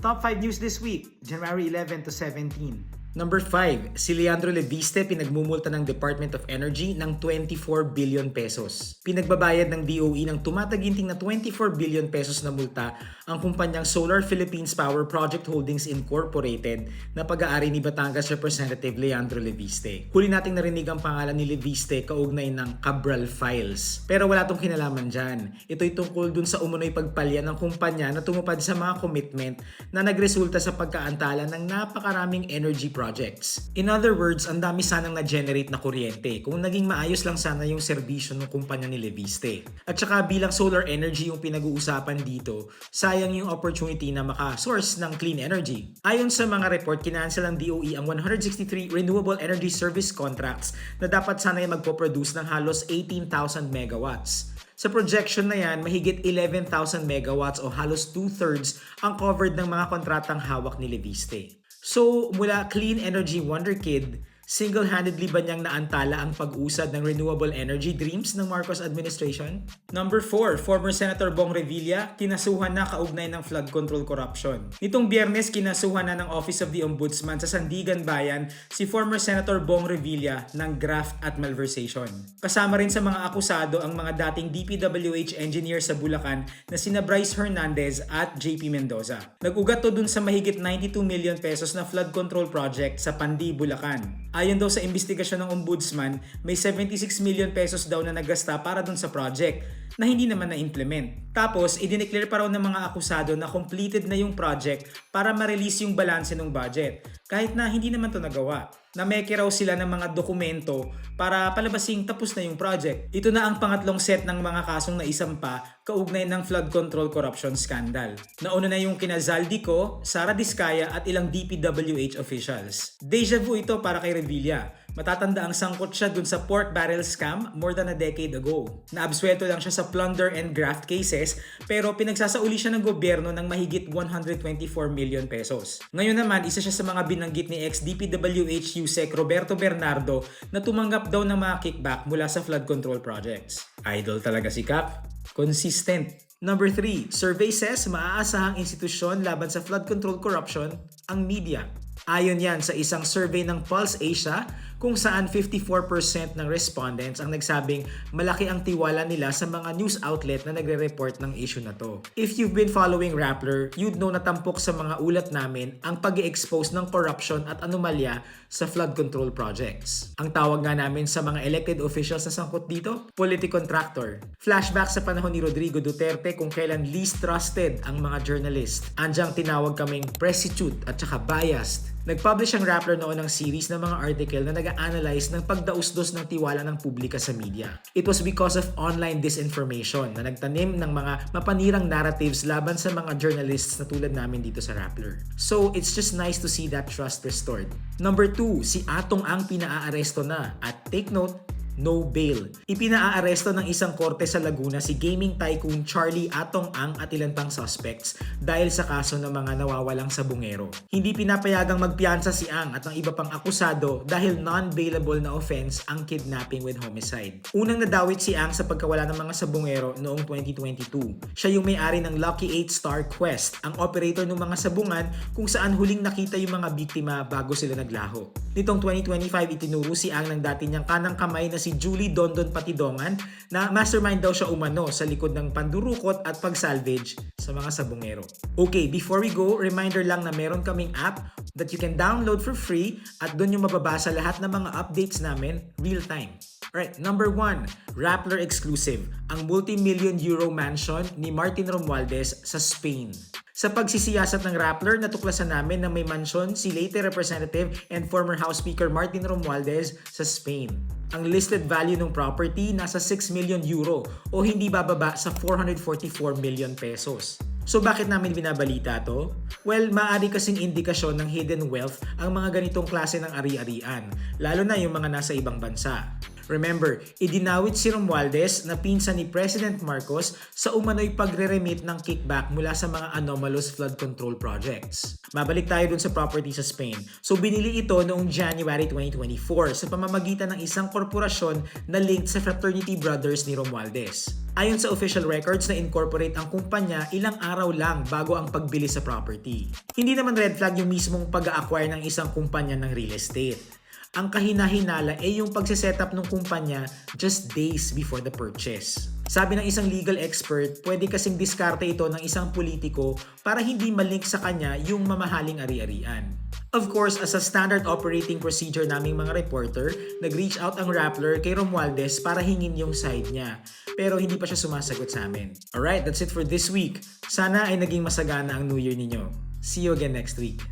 Top 5 news this week, January 11 to 17. Number 5, si Leandro Leviste pinagmumulta ng Department of Energy ng 24 billion pesos. Pinagbabayad ng DOE ng tumataginting na 24 billion pesos na multa ang kumpanyang Solar Philippines Power Project Holdings Incorporated na pag-aari ni Batangas Representative Leandro Leviste. Huli nating narinig ang pangalan ni Leviste kaugnay ng Cabral Files. Pero wala tong kinalaman dyan. Ito'y tungkol dun sa umunoy pagpalya ng kumpanya na tumupad sa mga commitment na nagresulta sa pagkaantala ng napakaraming energy projects. In other words, ang dami sanang na-generate na kuryente kung naging maayos lang sana yung serbisyo ng kumpanya ni Leviste. At saka bilang solar energy yung pinag-uusapan dito, sayang yung opportunity na maka-source ng clean energy. Ayon sa mga report, kinancel ng DOE ang 163 renewable energy service contracts na dapat sana yung magpo-produce ng halos 18,000 megawatts. Sa projection na yan, mahigit 11,000 megawatts o halos 2/3 ang covered ng mga kontratang hawak ni Leviste. So, mula clean energy wonder kid, single-handedly ba niyang naantala ang pag-usad ng renewable energy dreams ng Marcos administration? Number 4, former Senator Bong Revilla, kinasuhan na kaugnay ng flood control corruption. Nitong Biyernes, kinasuhan na ng Office of the Ombudsman sa Sandigan Bayan si former Senator Bong Revilla ng graft at malversation. Kasama rin sa mga akusado ang mga dating DPWH engineer sa Bulacan na sina Bryce Hernandez at JP Mendoza. Nag-ugat to dun sa mahigit 92 million pesos na flood control project sa Pandi, Bulacan. Ayon daw sa investigasyon ng Ombudsman, may 76 million pesos daw na nagasta para dun sa project na hindi naman na-implement. Tapos, idineclare pa raw ng mga akusado na completed na yung project para ma-release yung balanse ng budget. Kahit na hindi naman to nagawa. Nameke raw sila ng mga dokumento para palabasing tapos na yung project. Ito na ang pangatlong set ng mga kasong naisampa kaugnay ng flood control corruption scandal. Nauna na yung kina Zaldico, Sara Diskaya at ilang DPWH officials. Deja vu ito para kay Revilla. Matatanda ang sangkot siya dun sa pork barrel scam more than a decade ago. Naabsuelto lang siya sa plunder and graft cases pero pinagsasauli siya ng gobyerno ng mahigit 124 million pesos. Ngayon naman, isa siya sa mga binanggit ni ex-DPWH Yusek Roberto Bernardo na tumanggap daw ng mga kickback mula sa flood control projects. Idol talaga si Cap. Consistent. Number 3, survey says maaasahang institusyon laban sa flood control corruption ang media. Ayon yan sa isang survey ng Pulse Asia kung saan 54% ng respondents ang nagsabing malaki ang tiwala nila sa mga news outlet na nagre-report ng issue na to. If you've been following Rappler, you'd know na tampok sa mga ulat namin ang pag-i-expose ng corruption at anomalya sa flood control projects. Ang tawag nga namin sa mga elected officials na sangkot dito, politicontractor. Flashback sa panahon ni Rodrigo Duterte kung kailan least trusted ang mga journalist. Andyang tinawag kaming prostitute at saka biased. Nag-publish ang Rappler noon ng series ng mga article na nag-a-analyze ng pagdausdos ng tiwala ng publika sa media. It was because of online disinformation na nagtanim ng mga mapanirang narratives laban sa mga journalists na tulad namin dito sa Rappler. So, it's just nice to see that trust restored. Number 2, si Atong Ang pinaaresto na at take note, no bail. Ipinaaresto ng isang korte sa Laguna si gaming tycoon Charlie Atong Ang at ilan pang suspects dahil sa kaso ng mga nawawalang sabungero. Hindi pinapayagang magpiyansa si Ang at ang iba pang akusado dahil non-bailable na offense ang kidnapping with homicide. Unang nadawit si Ang sa pagkawala ng mga sabungero noong 2022. Siya yung may-ari ng Lucky 8 Star Quest, ang operator ng mga sabungan kung saan huling nakita yung mga biktima bago sila naglaho. Nitong 2025, itinuro si Ang ng dati niyang kanang kamay na si Julie Dondon Patidongan na mastermind daw siya umano sa likod ng pandurukot at pag-salvage sa mga sabungero. Okay, before we go, reminder lang na meron kaming app that you can download for free at doon yung mababasa lahat ng mga updates namin real time. Alright, number 1, Rappler exclusive, ang multi-million euro mansion ni Martin Romualdez sa Spain. Sa pagsisiyasat ng Rappler, natuklasan namin na may mansyon si late Representative and former House Speaker Martin Romualdez sa Spain. Ang listed value ng property nasa 6 million euro o hindi bababa sa 444 million pesos. So bakit namin binabalita to? Well, maaari kasing indikasyon ng hidden wealth ang mga ganitong klase ng ari-arian, lalo na yung mga nasa ibang bansa. Remember, idinawit si Romualdez na pinsan ni President Marcos sa umano'y pagre-remit ng kickback mula sa mga anomalous flood control projects. Mabalik tayo dun sa property sa Spain. So binili ito noong January 2024 sa pamamagitan ng isang korporasyon na linked sa fraternity brothers ni Romualdez. Ayon sa official records na incorporate ang kumpanya ilang araw lang bago ang pagbili sa property. Hindi naman red flag yung mismong pag-a-acquire ng isang kumpanya ng real estate. Ang kahina-hinala ay yung pagsiset-up ng kumpanya just days before the purchase. Sabi ng isang legal expert, pwede kasing diskarte ito ng isang politiko para hindi malink sa kanya yung mamahaling ari-arian. Of course, as a standard operating procedure naming mga reporter, nag-reach out ang Rappler kay Romualdez para hingin yung side niya. Pero hindi pa siya sumasagot sa amin. Alright, that's it for this week. Sana ay naging masagana ang New Year ninyo. See you again next week.